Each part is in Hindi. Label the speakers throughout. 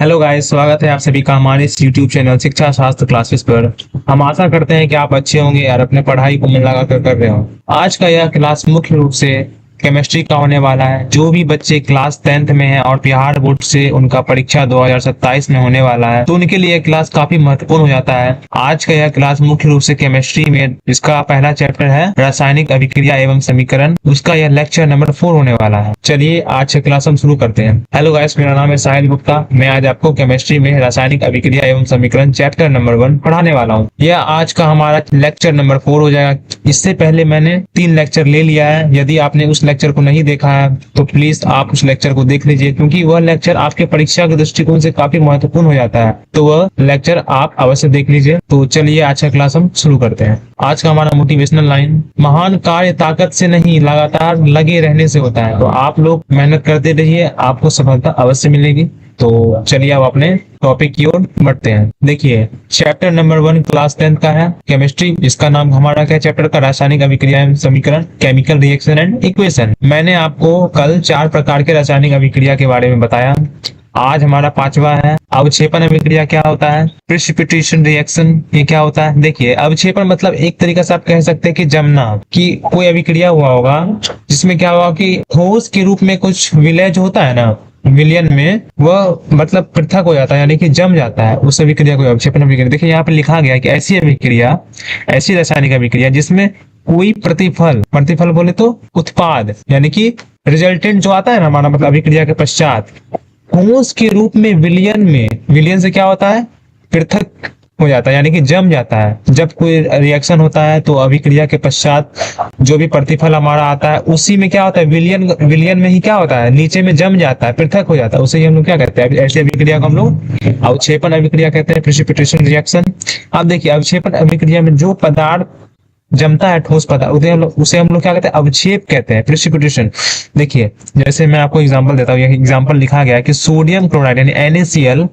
Speaker 1: हेलो गाइस, स्वागत है आप सभी का हमारे इस यूट्यूब चैनल शिक्षा शास्त्र क्लासेस पर। हम आशा करते हैं कि आप अच्छे होंगे और अपने पढ़ाई को मन लगा कर रहे हो। आज का यह क्लास मुख्य रूप से केमिस्ट्री का होने वाला है। जो भी बच्चे क्लास 10th में हैं और बिहार बोर्ड से उनका परीक्षा 2027 में होने वाला है, तो उनके लिए यह क्लास काफी महत्वपूर्ण हो जाता है। आज का यह क्लास मुख्य रूप से केमिस्ट्री में, इसका पहला चैप्टर है रासायनिक अभिक्रिया एवं समीकरण। उसका यह लेक्चर नंबर 4 होने वाला है। चलिए आज का क्लास हम शुरू करते हैं। हेलो गाइस, मेरा नाम है साहिल गुप्ता। मैं आज आपको केमिस्ट्री में रासायनिक अभिक्रिया एवं समीकरण चैप्टर नंबर 1 पढ़ाने वाला हूँ। यह आज का हमारा लेक्चर नंबर 4 हो जाएगा। इससे पहले मैंने 3 लेक्चर ले लिया है। यदि आपने उस लेक्चर को नहीं देखा है तो प्लीज आप उस लेक्चर को देख लीजिए, क्योंकि वह लेक्चर आपके परीक्षा के दृष्टिकोण से काफी महत्वपूर्ण हो जाता है। तो वह लेक्चर आप अवश्य देख लीजिए। तो चलिए आज का क्लास हम शुरू करते हैं। आज का हमारा मोटिवेशनल लाइन, महान कार्य ताकत से नहीं लगातार लगे रहने से होता है। तो आप लोग मेहनत करते रहिए, आपको सफलता अवश्य मिलेगी। तो चलिए अब अपने टॉपिक की ओर बढ़ते हैं। देखिए चैप्टर नंबर 1 क्लास 10 का है केमिस्ट्री। इसका नाम हमारा क्या चैप्टर का, रासायनिक अभिक्रिया एवं समीकरण, केमिकल रिएक्शन एंड इक्वेशन। मैंने आपको कल 4 प्रकार के रासायनिक अभिक्रिया के बारे में बताया। आज हमारा 5वां है अवक्षेपण अभिक्रिया। क्या होता है? प्रिसिपिटेशन रिएक्शन, ये क्या होता है? देखिए अवक्षेपण मतलब एक तरीका से आप कह सकते हैं कि जमना, कि कोई अभिक्रिया हुआ होगा जिसमें क्या हुआ कि ठोस के रूप में कुछ विलय जो होता है ना, विलयन में वह मतलब पृथक हो जाता है, यानी कि जम जाता है। उस अभिक्रिया को अवक्षेपण अभिक्रिया। देखिए यहाँ पे लिखा गया है कि ऐसी अभिक्रिया, ऐसी रासायनिक अभिक्रिया जिसमें कोई प्रतिफल, प्रतिफल बोले तो उत्पाद, यानी कि रिजल्टेंट जो आता है ना हमारा, मतलब अभिक्रिया के पश्चात ठोस के रूप में विलयन में, विलयन से क्या होता है, पृथक हो जाता है, यानी कि जम जाता है। जब कोई रिएक्शन होता है तो अभिक्रिया के पश्चात जो भी प्रतिफल हमारा आता है उसी में क्या होता है, विलयन, विलयन में ही क्या होता है, नीचे में जम जाता है, पृथक हो जाता है। उसे हम लोग क्या कहते हैं, ऐसी अभिक्रिया को हम लोग अवक्षेपण अभिक्रिया कहते हैं, प्रिसिपिटेशन रिएक्शन। अब देखिए अवक्षेपण अभिक्रिया में जो पदार्थ जमता है, ठोस पदार्थ, उसे हम लोग क्या कहते हैं, अवक्षेप कहते हैं, प्रिसिपिटेशन। देखिए जैसे मैं आपको एग्जांपल देता हूँ। यह एग्जांपल लिखा गया है कि सोडियम क्लोराइड यानी NaCl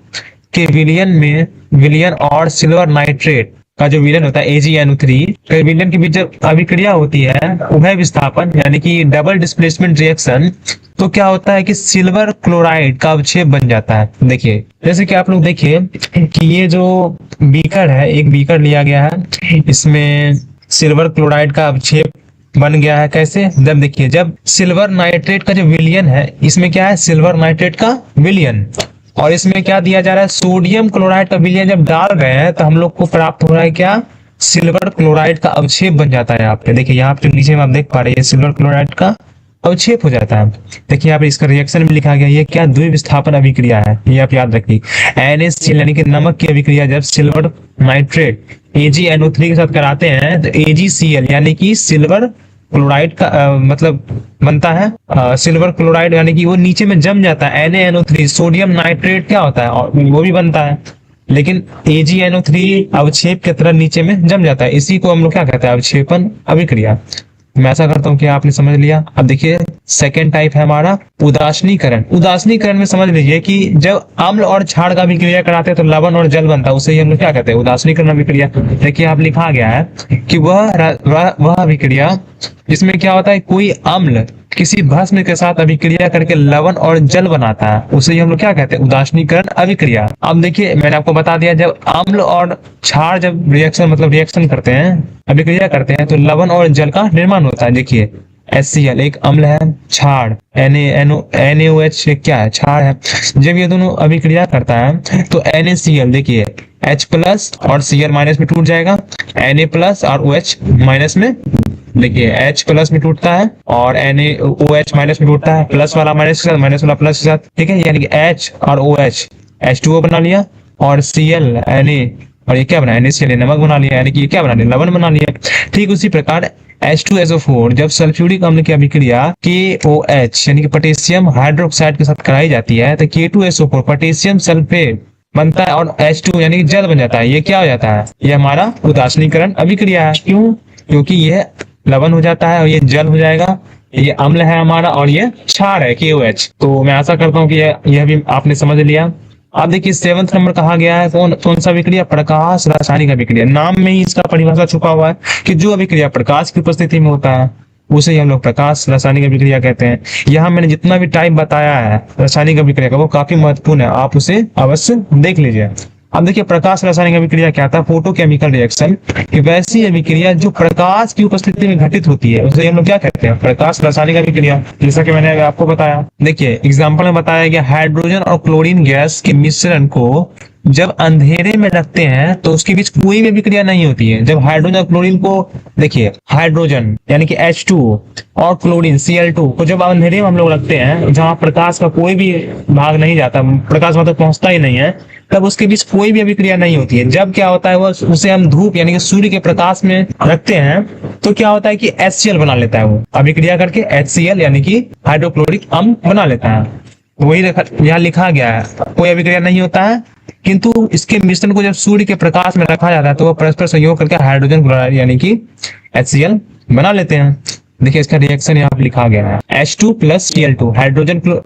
Speaker 1: के विलयन में, विलयन और सिल्वर नाइट्रेट का जो विलयन होता है AgNO3 के विलयन के बीच जब अभिक्रिया होती है, उभय विस्थापन यानी कि डबल डिस्प्लेसमेंट रिएक्शन, तो क्या होता है कि सिल्वर क्लोराइड का अवक्षेप बन जाता है। देखिए जैसे कि आप लोग देखिए कि ये जो बीकर है, एक बीकर लिया गया है, इसमें सिल्वर क्लोराइड का अवक्षेप बन गया है। कैसे? जब देखिए जब सिल्वर नाइट्रेट का जो विलयन है, इसमें क्या है, सिल्वर नाइट्रेट का विलयन, और इसमें क्या दिया जा रहा है, सोडियम क्लोराइड का विलयन जब डाल रहे हैं तो हम लोग को प्राप्त हो रहा है क्या, सिल्वर क्लोराइड का अवक्षेप बन जाता है। यहाँ पे देखिए, यहाँ पे नीचे में आप देख पा रहे हैं सिल्वर क्लोराइड का अवक्षेप हो जाता है। देखिए यहाँ पे इसका रिएक्शन में लिखा गया, ये क्या द्विविस्थापन अभिक्रिया है, ये आप याद रखिए। NaCl यानी कि नमक की अभिक्रिया जब सिल्वर नाइट्रेट AgNO3 के साथ कराते हैं तो AgCl यानी कि सिल्वर क्लोराइड का मतलब बनता है सिल्वर क्लोराइड, यानी कि वो नीचे में जम जाता है। NaNO3 सोडियम नाइट्रेट क्या होता है, और वो भी बनता है, लेकिन AgNO3 अवक्षेप की तरह नीचे में जम जाता है। इसी को हम लोग क्या कहते हैं, अवक्षेपण अभिक्रिया। मैं ऐसा करता हूँ कि आपने समझ लिया। अब देखिए सेकेंड टाइप है हमारा उदासीनीकरण। उदासीनीकरण में समझ लीजिए कि जब अम्ल और क्षार का अभिक्रिया कराते हैं तो लवण और जल बनता है, उसे हम लोग क्या कहते हैं, उदासीनीकरण अभिक्रिया। देखिए आप लिखा गया है कि वह अभिक्रिया जिसमें क्या होता है, कोई अम्ल किसी भस्म के साथ अभिक्रिया करके लवण और जल बनाता है, उसे हम लोग क्या कहते हैं, उदासीनीकरण अभिक्रिया। अब देखिए मैंने आपको बता दिया, जब अम्ल और क्षार जब रिएक्शन मतलब रिएक्शन करते हैं, अभिक्रिया करते हैं, तो लवण और जल का निर्माण होता है। देखिए HCl एक अम्ल है, क्षार NaOH क्या है, क्षार है। जब ये दोनों अभिक्रिया करता है तो NaCl देखिए H+ और Cl- में टूट जाएगा, Na+ और OH- में, देखिए H+ में टूटता है और NaOH- में टूटता है, प्लस वाला माइनस के साथ, माइनस वाला प्लस के साथ, ठीक है। यानी कि H और OH H2O बना लिया, और Cl Na और ये क्या बना, NaCl नमक बना लिया, यानी कि ये क्या बना लिया, लवण बना लिया। ठीक उसी प्रकार H2SO4 जब सल्फ्यूरिक अम्ल की अभिक्रिया KOH यानी कि पोटेशियम हाइड्रोक्साइड के साथ कराई जाती है तो K2SO4 पोटेशियम सल्फेट बनता है, और H2 यानी कि जल बन जाता है। ये क्या हो जाता है, ये हमारा उदासीनीकरण अभिक्रिया है। क्यों? क्योंकि यह लवण हो जाता है और ये जल हो जाएगा। ये अम्ल है हमारा और ये क्षार है KOH। तो मैं आशा करता हूँ कि यह भी आपने समझ लिया। अब देखिए 7th नंबर कहा गया है, कौन सा अभिक्रिया, प्रकाश रासायनिक अभिक्रिया। नाम में ही इसका परिभाषा छुपा हुआ है कि जो अभिक्रिया प्रकाश की उपस्थिति में होता है उसे ही हम लोग प्रकाश रासायनिक अभिक्रिया कहते हैं। यहाँ मैंने जितना भी टाइप बताया है रासायनिक अभिक्रिया का वो काफी महत्वपूर्ण है, आप उसे अवश्य देख लीजिए। अब देखिए प्रकाश रासायनिक अभिक्रिया क्या था, फोटोकेमिकल रिएक्शन कि वैसी अभिक्रिया जो प्रकाश की उपस्थिति में घटित होती है उसे हम लोग क्या कहते हैं, प्रकाश रासायनिक अभिक्रिया। जैसा कि मैंने आपको बताया, देखिए एग्जांपल में बताया गया हाइड्रोजन और क्लोरीन गैस के मिश्रण को जब अंधेरे में रखते हैं तो उसके बीच कोई भी अभिक्रिया नहीं होती है। जब हाइड्रोजन और क्लोरीन को, देखिए हाइड्रोजन यानी कि H2 और क्लोरीन Cl2 को जब अंधेरे में हम लोग रखते हैं जहां प्रकाश का कोई भी भाग नहीं जाता, प्रकाश वहां तक पहुंचता ही नहीं है, तब उसके बीच कोई भी अभिक्रिया नहीं होती है। जब क्या होता है वो उसे हम धूप यानी कि सूर्य के प्रकाश में रखते हैं तो क्या होता है कि HCl बना लेता है, वो अभिक्रिया करके HCl यानी कि हाइड्रोक्लोरिक अम्ल बना लेता है। वही यहाँ लिखा गया है, कोई अभिक्रिया नहीं होता है, किंतु इसके मिश्रण को जब सूर्य के प्रकाश में रखा जाता है तो वो परस्पर संयोग करके हाइड्रोजन क्लोराइड यानी कि HCl बना लेते हैं। देखिए इसका रिएक्शन यहाँ पे लिखा गया है, H2 प्लस Cl2,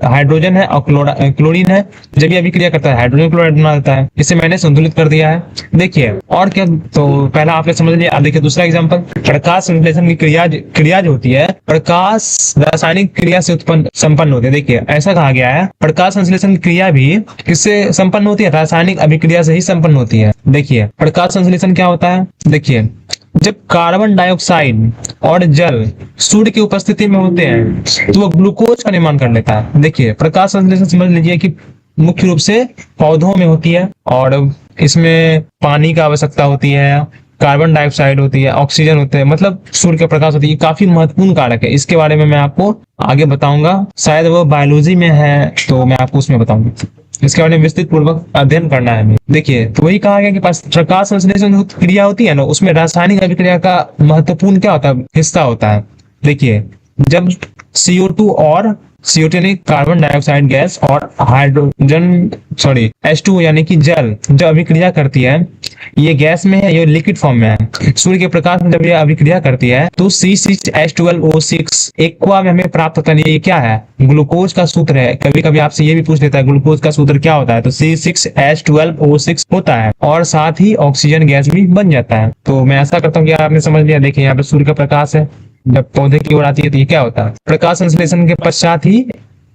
Speaker 1: हाइड्रोजन है और क्लोरीन है, जब ये अभिक्रिया करता है हाइड्रोजन क्लोराइड बना देता है। इसे मैंने संतुलित कर दिया है। देखिए और क्या, तो पहला आपने समझ लिया। अब देखिए दूसरा एग्जांपल, प्रकाश संश्लेषण की क्रिया जो होती है प्रकाश रासायनिक क्रिया से उत्पन्न संपन्न होती है। देखिए ऐसा कहा गया है प्रकाश संश्लेषण की क्रिया भी किससे संपन्न होती है, रासायनिक अभिक्रिया से ही संपन्न होती है। देखिए प्रकाश संश्लेषण क्या होता है, देखिए जब कार्बन डाइऑक्साइड और जल सूर्य की उपस्थिति में होते हैं तो वो ग्लूकोज का निर्माण कर लेता है। देखिए प्रकाश संश्लेषण समझ लीजिए कि मुख्य रूप से पौधों में होती है और इसमें पानी की आवश्यकता होती है, कार्बन डाइऑक्साइड होती है, ऑक्सीजन होते हैं, मतलब सूर्य का प्रकाश होती है। काफी महत्वपूर्ण कारक है, इसके बारे में मैं आपको आगे बताऊंगा, शायद वो बायोलॉजी में है तो मैं आपको उसमें बताऊंगा। इसके बारे में विस्तृत पूर्वक अध्ययन करना है हमें। देखिए तो वही कहा गया कि प्रकाश संश्लेषण क्रिया होती है ना, उसमें रासायनिक अभिक्रिया का महत्वपूर्ण क्या होता है, हिस्सा होता है। देखिए जब CO2 और CO2 यानी कार्बन डाइऑक्साइड गैस और H2 यानी कि जल जब अभिक्रिया करती है, ये गैस में है, ये लिक्विड फॉर्म में है, सूर्य के प्रकाश में जब ये अभिक्रिया करती है तो C6H12O6 एक्वा में हमें प्राप्त होता है। ये क्या है, ग्लूकोज का सूत्र है। कभी कभी आपसे ये भी पूछ लेता है ग्लूकोज का सूत्र क्या होता है, तो C6H12O6 होता है और साथ ही ऑक्सीजन गैस भी बन जाता है। तो मैं ऐसा करता हूँ कि आपने समझ लिया। देखिए यहाँ पे सूर्य का प्रकाश है, जब पौधे की ओर आती है तो ये क्या होता है, प्रकाश संश्लेषण के पश्चात ही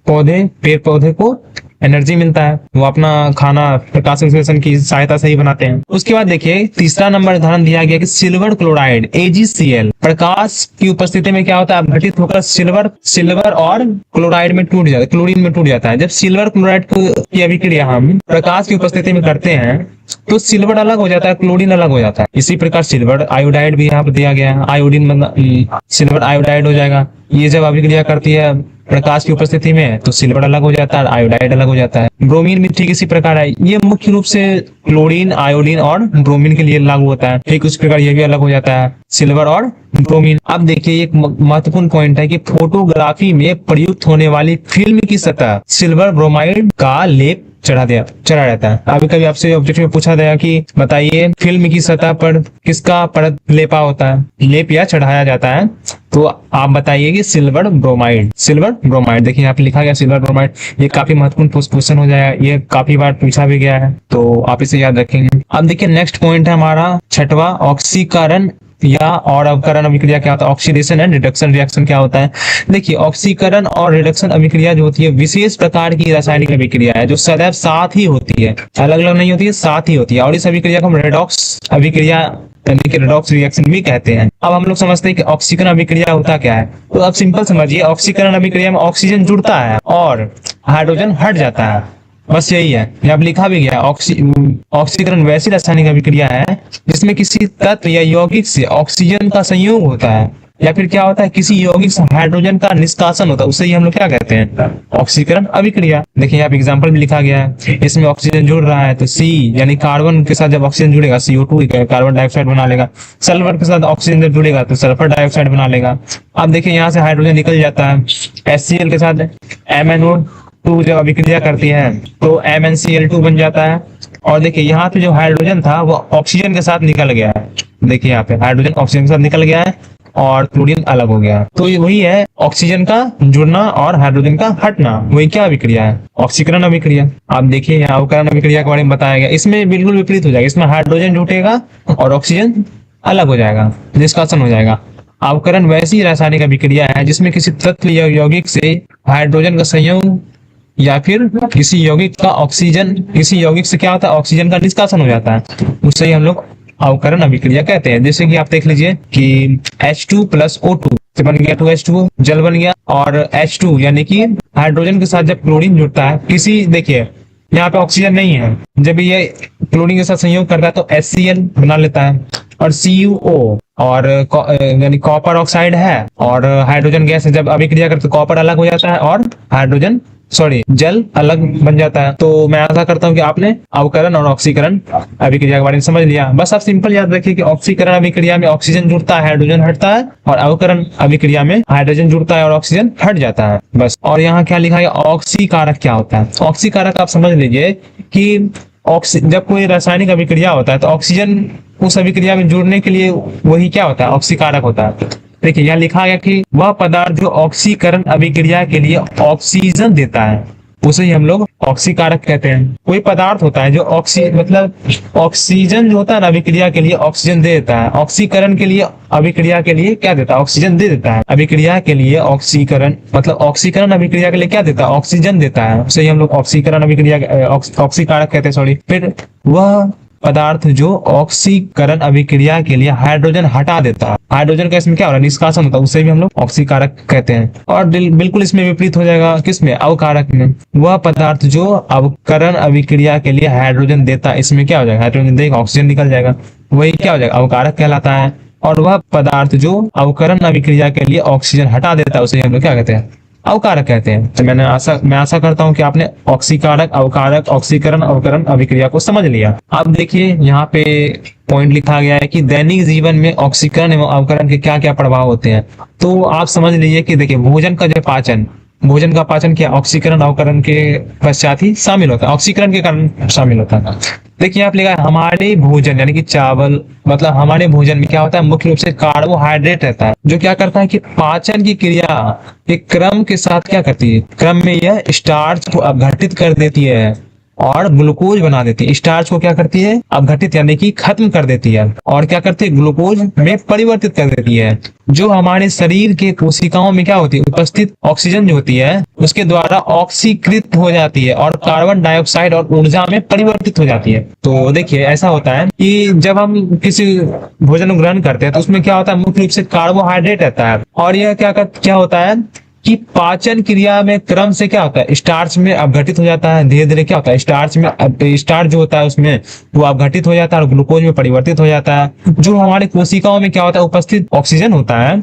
Speaker 1: पेड़ पौधे को एनर्जी मिलता है, वो अपना खाना प्रकाश संश्लेषण की सहायता से ही बनाते हैं। उसके बाद देखिए तीसरा नंबर उदाहरण दिया गया कि सिल्वर क्लोराइड AgCl प्रकाश की उपस्थिति में क्या होता है, घटित होकर सिल्वर और क्लोराइड में टूट जाता है, क्लोरीन में टूट जाता है। जब सिल्वर क्लोराइड की अभिक्रिया हम प्रकाश की उपस्थिति में करते हैं तो सिल्वर अलग हो जाता है, क्लोरीन अलग हो जाता है। इसी प्रकार सिल्वर आयोडाइड भी यहाँ पर दिया गया है, आयोडीन मतलब सिल्वर आयोडाइड हो जाएगा। ये जब अभिक्रिया करती है प्रकाश की उपस्थिति में तो सिल्वर अलग हो जाता है, आयोडाइड अलग हो जाता है। ब्रोमीन भी ठीक इसी प्रकार है, ये मुख्य रूप से क्लोरीन, आयोडीन और ब्रोमीन के लिए लागू होता है। ठीक उस प्रकार ये भी अलग हो जाता है, सिल्वर और ब्रोमीन। अब देखिए एक महत्वपूर्ण पॉइंट है कि फोटोग्राफी में प्रयुक्त होने वाली फिल्म की सतह सिल्वर ब्रोमाइड का लेप चढ़ा रहता है। अभी कभी आपसे ऑब्जेक्ट में पूछा गया कि बताइए फिल्म की सतह पर किसका परत लेपा होता है, लेप या चढ़ाया जाता है, तो आप बताइए कि सिल्वर ब्रोमाइड। देखिए यहाँ पे लिखा गया सिल्वर ब्रोमाइड। ये काफी महत्वपूर्ण क्वेश्चन हो जाएगा, ये काफी बार पूछा भी गया है तो आप इसे याद रखेंगे। अब देखिए नेक्स्ट पॉइंट है हमारा छठवां, ऑक्सीकरण या और अवकरण अभिक्रिया क्या होता है, ऑक्सीडेशन एंड रिडक्शन रिएक्शन क्या होता है। देखिए ऑक्सीकरण और रिडक्शन अभिक्रिया जो होती है विशेष प्रकार की रासायनिक अभिक्रिया है जो सदैव साथ ही होती है, अलग अलग नहीं होती है, साथ ही होती है। और इस अभिक्रिया को हम रेडॉक्स अभिक्रिया यानी कि रेडॉक्स रिएक्शन भी कहते हैं। अब हम लोग समझते हैं कि ऑक्सीकरण अभिक्रिया होता क्या है, तो अब सिंपल समझिए ऑक्सीकरण अभिक्रिया में ऑक्सीजन जुड़ता है और हाइड्रोजन हट जाता है, बस यही है। यहाँ लिखा भी गया ऑक्सीकरण वैसी रासायनिक अभिक्रिया है जिसमें किसी तत्व या यौगिक से ऑक्सीजन का संयोग होता है या फिर क्या होता है किसी यौगिक से हाइड्रोजन का निष्कासन होता है, उसे ही हम लोग क्या कहते हैं, ऑक्सीकरण अभिक्रिया। देखिए यहाँ पे एग्जांपल भी लिखा गया है, इसमें ऑक्सीजन जुड़ रहा है तो C यानी कार्बन के साथ जब ऑक्सीजन जुड़ेगा CO2 कार्बन डाइऑक्साइड बना लेगा, सल्फर के साथ ऑक्सीजन जब जुड़ेगा तो सल्फर डाइऑक्साइड बना लेगा। अब देखिए यहाँ से हाइड्रोजन निकल जाता है, HCl के साथ MnO2 जब अभिक्रिया करती है तो MnCl2 बन जाता है। और देखिए यहाँ पे जो हाइड्रोजन था वो ऑक्सीजन के साथ निकल गया है, देखिए यहाँ पे हाइड्रोजन ऑक्सीजन के साथ निकल गया है और क्लोरीन अलग हो गया। तो ये वही है ऑक्सीजन का जुड़ना और हाइड्रोजन का हटना, वही क्या अभिक्रिया है, ऑक्सीकरण अभिक्रिया। आप देखिए यहाँ अवकरण अभिक्रिया के बारे में बताया गया, इसमें बिल्कुल विपरीत हो जाएगा, इसमें हाइड्रोजन जुटेगा और ऑक्सीजन अलग हो जाएगा, निष्कासन हो जाएगा। अवकरण वैसी रासायनिक अभिक्रिया है जिसमें किसी तत्व या यौगिक से हाइड्रोजन का संयोग या फिर किसी यौगिक का ऑक्सीजन, किसी यौगिक से क्या होता है, ऑक्सीजन का निष्कासन हो जाता है, उससे ही हम लोग अवकरण अभिक्रिया कहते हैं। जैसे कि आप देख लीजिए कि H2 प्लस O2 से बन गया 2H2, जल बन गया, और H2 यानी कि हाइड्रोजन के साथ जब क्लोरीन जुड़ता है, किसी देखिए यहाँ पे ऑक्सीजन नहीं है, जब ये क्लोरीन के साथ संयोग करता है तो HCl बना लेता है, और CuO, और यानी कॉपर ऑक्साइड है, और हाइड्रोजन गैस है, जब अभिक्रिया करते कॉपर अलग हो जाता है और हाइड्रोजन जल अलग बन जाता है। तो मैं आशा करता हूँ कि आपने अवकरण और ऑक्सीकरण अभिक्रिया के बारे में समझ लिया। बस आप सिंपल याद रखिए कि ऑक्सीकरण अभिक्रिया में ऑक्सीजन जुड़ता है, हाइड्रोजन हटता है, और अवकरण अभिक्रिया में हाइड्रोजन जुड़ता है और ऑक्सीजन हट जाता है, बस। और यहाँ क्या लिखा है, ऑक्सीकारक क्या होता है। ऑक्सीकारक आप समझ लीजिए कि जब कोई रासायनिक अभिक्रिया होता है तो ऑक्सीजन उस अभिक्रिया में जुड़ने के लिए वही क्या होता है, ऑक्सीकारक होता है। देखिए यहाँ लिखा गया कि वह पदार्थ जो ऑक्सीकरण अभिक्रिया के लिए ऑक्सीजन देता है उसे ही हम लोग ऑक्सीकारक कहते हैं। कोई पदार्थ होता है जो मतलब ऑक्सीजन जो होता है ना अभिक्रिया के लिए ऑक्सीजन दे देता है, ऑक्सीकरण के लिए अभिक्रिया के लिए क्या देता है, ऑक्सीजन दे देता है। अभिक्रिया के लिए ऑक्सीकरण मतलब ऑक्सीकरण अभिक्रिया के लिए क्या देता है, ऑक्सीजन देता है, उसे ही हम लोग ऑक्सीकरण अभिक्रिया ऑक्सीकारक कहते हैं, सॉरी। फिर वह पदार्थ जो ऑक्सीकरण अभिक्रिया के लिए हाइड्रोजन हटा देता है, हाइड्रोजन का इसमें क्या हो रहा है, निष्कासन होता है, उसे भी हम लोग ऑक्सीकारक कहते हैं। और बिल्कुल इसमें विपरीत हो जाएगा, किसमें, अवकारक में। वह पदार्थ जो अवकरण अभिक्रिया के लिए हाइड्रोजन देता है, इसमें क्या हो जाएगा, हाइड्रोजन देगा ऑक्सीजन निकल जाएगा, वही क्या हो जाएगा, अवकारक कहलाता है। और वह पदार्थ जो अवकरण अभिक्रिया के लिए ऑक्सीजन हटा देता है उसे हम लोग क्या कहते हैं, अवकारक कहते हैं। तो मैं आशा करता हूं कि आपने ऑक्सीकारक, अवकारक, ऑक्सीकरण, अवकरण अभिक्रिया को समझ लिया। अब देखिए यहाँ पे पॉइंट लिखा गया है कि दैनिक जीवन में ऑक्सीकरण एवं अवकरण के क्या क्या प्रभाव होते हैं। तो आप समझ लीजिए कि देखिए भोजन का जो पाचन, भोजन का पाचन क्या ऑक्सीकरण अवकरण के पश्चात ही शामिल होता है, ऑक्सीकरण के कारण शामिल होता है। देखिए आप लिखा है हमारे भोजन यानी कि चावल, मतलब हमारे भोजन में क्या होता है, मुख्य रूप से कार्बोहाइड्रेट रहता है, जो क्या करता है कि पाचन की क्रिया एक क्रम के साथ क्या करती है, क्रम में यह स्टार्च को अपघटित कर देती है और ग्लूकोज बना देती है। स्टार्च को क्या करती है, अपघटित यानी कि खत्म कर देती है, और क्या करती है, ग्लूकोज में परिवर्तित कर देती है, जो हमारे शरीर के कोशिकाओं में क्या होती है, उपस्थित ऑक्सीजन जो होती है उसके द्वारा ऑक्सीकृत हो जाती है और कार्बन डाइऑक्साइड और ऊर्जा में परिवर्तित हो जाती है। तो देखिए ऐसा होता है कि जब हम किसी भोजन ग्रहण करते हैं तो उसमें क्या होता है, मुख्य रूप से कार्बोहाइड्रेट रहता है, और यह क्या होता है कि पाचन क्रिया में क्रम से क्या होता है, स्टार्च में अपघटित हो जाता है, धीरे धीरे क्या होता है, स्टार्च जो होता है उसमें वो अपघटित हो जाता है और ग्लूकोज में परिवर्तित हो जाता है। जो हमारे कोशिकाओं में क्या होता है, उपस्थित ऑक्सीजन होता है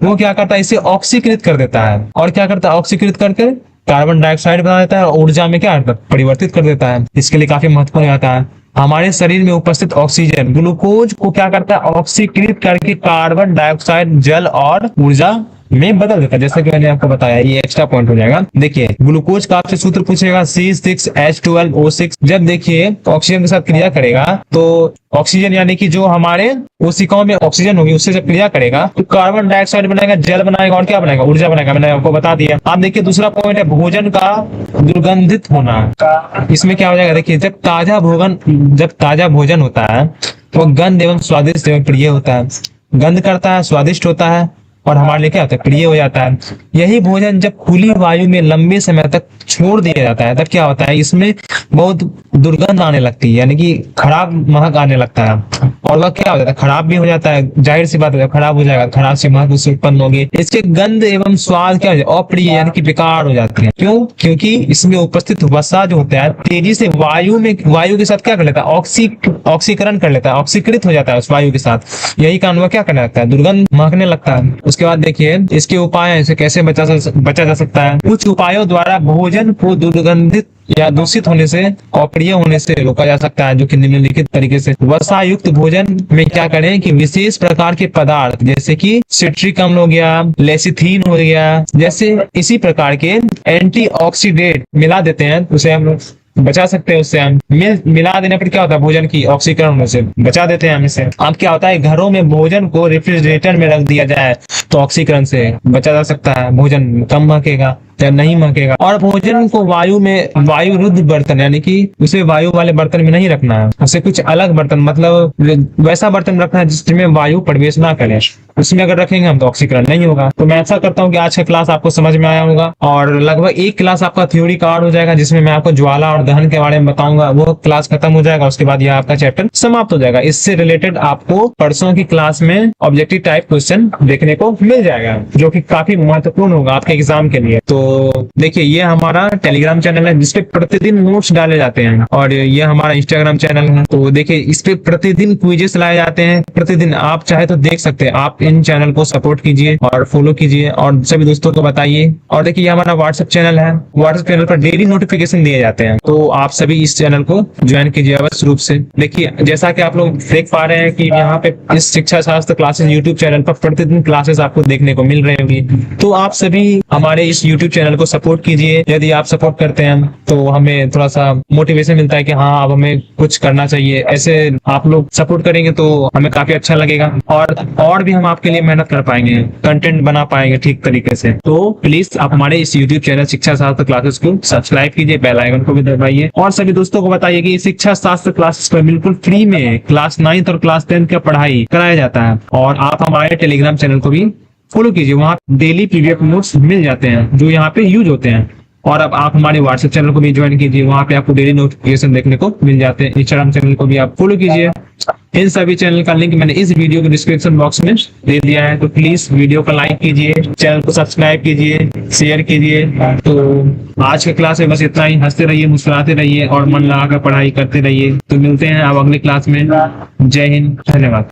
Speaker 1: वो क्या करता है, इसे ऑक्सीकृत कर देता है, और क्या करता है, ऑक्सीकृत करके कार्बन डाइऑक्साइड बना देता है और ऊर्जा में क्या परिवर्तित कर देता है। इसके लिए काफी महत्वपूर्ण आता है। हमारे शरीर में उपस्थित ऑक्सीजन ग्लूकोज को क्या करता है, ऑक्सीकृत करके कार्बन डाइऑक्साइड, जल और ऊर्जा में बदल देता है। जैसा कि मैंने आपको बताया, ये एक्स्ट्रा पॉइंट हो जाएगा। देखिए ग्लूकोज का आपसे सूत्र पूछेगा C6H12O6। जब देखिए ऑक्सीजन के साथ क्रिया करेगा तो ऑक्सीजन यानी कि जो हमारे कोशिकाओं में ऑक्सीजन होगी उससे जब क्रिया करेगा तो कार्बन डाइऑक्साइड बनाएगा, जल बनाएगा और क्या बनाएगा, ऊर्जा बनाएगा। मैंने आपको बता दिया। आप देखिए दूसरा पॉइंट है भोजन का दुर्गंधित होना। इसमें क्या हो जाएगा, देखिए जब ताजा भोजन होता है तो गंध एवं स्वादिष्ट एवं प्रिय होता है, गंध करता है, स्वादिष्ट होता है और हमारे लिए क्या होता है, प्रिय हो जाता है। यही भोजन जब खुली वायु में लंबे समय तक छोड़ दिया जाता है तब क्या होता है, इसमें बहुत दुर्गंध आने लगती है, यानी कि खराब महक आने लगता है, और वह क्या हो जाता है, खराब भी हो जाता है। जाहिर सी बात है, खराब हो जाएगा, खराब सी महक उससे उत्पन्न होगी। इसके गंध एवं स्वाद क्या हो जाए, अप्रिय यानी कि बेकार हो जाती है। क्यों, क्योंकि इसमें उपस्थित वसा जो होता है तेजी से वायु के साथ क्या कर लेता है, ऑक्सीकरण कर लेता है, ऑक्सीकृत हो जाता है उस वायु के साथ। यही कारण वह क्या करने लगता है, दुर्गंध महकने लगता है। उसके बाद देखिए इसके उपाय, इसे कैसे बचा जा सकता है। कुछ उपायों द्वारा भोजन को दुर्गंधित या दूषित होने से, अप्रिय होने से रोका जा सकता है, जो कि निम्नलिखित तरीके से। वसा युक्त भोजन में क्या करें कि विशेष प्रकार के पदार्थ जैसे कि सिट्रिक अम्ल हो गया, लेसिथीन हो गया, जैसे इसी प्रकार के एंटीऑक्सीडेंट मिला देते हैं, उसे हम बचा सकते हैं। उससे हम मिला देने पर क्या होता है, भोजन की ऑक्सीकरण होने से बचा देते हैं हम इसे। अब क्या होता है, घरों में भोजन को रेफ्रिजरेटर में रख दिया जाए तो ऑक्सीकरण से बचा जा सकता है, भोजन कम महकेगा या नहीं महकेगा। और भोजन को वायु रुद्ध बर्तन यानी कि उसे वायु वाले बर्तन में नहीं रखना है, उसे कुछ अलग बर्तन मतलब वैसा बर्तन रखना है जिसमें वायु प्रवेश ना करे, उसमें अगर रखेंगे हम तो ऑक्सीकरण नहीं होगा। तो मैं ऐसा करता हूँ कि आज का क्लास आपको समझ में आया होगा और लगभग एक क्लास आपका थ्योरी का और हो जाएगा, जिसमें मैं आपको ज्वाला और दहन के बारे में बताऊंगा। वो क्लास खत्म हो जाएगा, उसके बाद यह आपका चैप्टर समाप्त हो जाएगा। इससे रिलेटेड आपको परसों की क्लास में ऑब्जेक्टिव टाइप क्वेश्चन देखने को मिल जाएगा, जो कि काफी महत्वपूर्ण होगा आपके एग्जाम के लिए। तो देखिए, ये हमारा टेलीग्राम चैनल है जिसपे प्रतिदिन नोट्स डाले जाते हैं, और ये हमारा इंस्टाग्राम चैनल है। तो देखिए, इस पे प्रतिदिन क्विजेस लाए जाते हैं, प्रतिदिन आप चाहे तो देख सकते हैं। आप इन चैनल को सपोर्ट कीजिए और फॉलो कीजिए और सभी दोस्तों को बताइए। और देखिए, ये हमारा व्हाट्सएप चैनल है, व्हाट्सएप चैनल पर डेली नोटिफिकेशन दिए जाते हैं, तो आप सभी इस चैनल को ज्वाइन कीजिए अवश्य रूप से। देखिए, जैसा कि आप लोग देख पा रहे हैं कि यहाँ पे इस शिक्षा शास्त्र क्लासेस यूट्यूब चैनल पर प्रतिदिन क्लासेस आपको देखने को मिल रही होगी। तो आप सभी हमारे इस यूट्यूब चैनल को सपोर्ट कीजिए। यदि आप सपोर्ट करते हैं तो हमें थोड़ा सा मोटिवेशन मिलता है कि हाँ, अब हमें कुछ करना चाहिए। ऐसे आप लोग सपोर्ट करेंगे तो हमें काफी अच्छा लगेगा, और भी हम आपके लिए मेहनत कर पाएंगे, कंटेंट बना पाएंगे ठीक तरीके से। तो प्लीज आप हमारे इस यूट्यूब चैनल शिक्षा शास्त्र क्लासेस को सब्सक्राइब कीजिए, बेल आइकन को भी दबाइए और सभी दोस्तों को बताइए कि शिक्षा शास्त्र क्लासेस पर बिल्कुल फ्री में क्लास 9 और क्लास 10 का पढ़ाई कराया जाता है। और आप हमारे टेलीग्राम चैनल को भी फॉलो कीजिए, वहाँ डेली पीडीएफ नोट्स मिल जाते हैं जो यहाँ पे यूज होते हैं। और अब आप हमारे व्हाट्सएप चैनल को भी ज्वाइन कीजिए, वहाँ पे आपको डेली नोटिफिकेशन देखने को मिल जाते हैं। इंस्टाग्राम चैनल को भी आप फॉलो कीजिए। इन सभी चैनल का लिंक मैंने इस वीडियो के डिस्क्रिप्शन बॉक्स में दे दिया है। तो प्लीज वीडियो को लाइक कीजिए, चैनल को सब्सक्राइब कीजिए, शेयर कीजिए। तो आज के क्लास में बस इतना ही। हंसते रहिए, मुस्कुराते रहिए और मन लगाकर पढ़ाई करते रहिए। तो मिलते हैं अब अगले क्लास में। जय हिंद, धन्यवाद।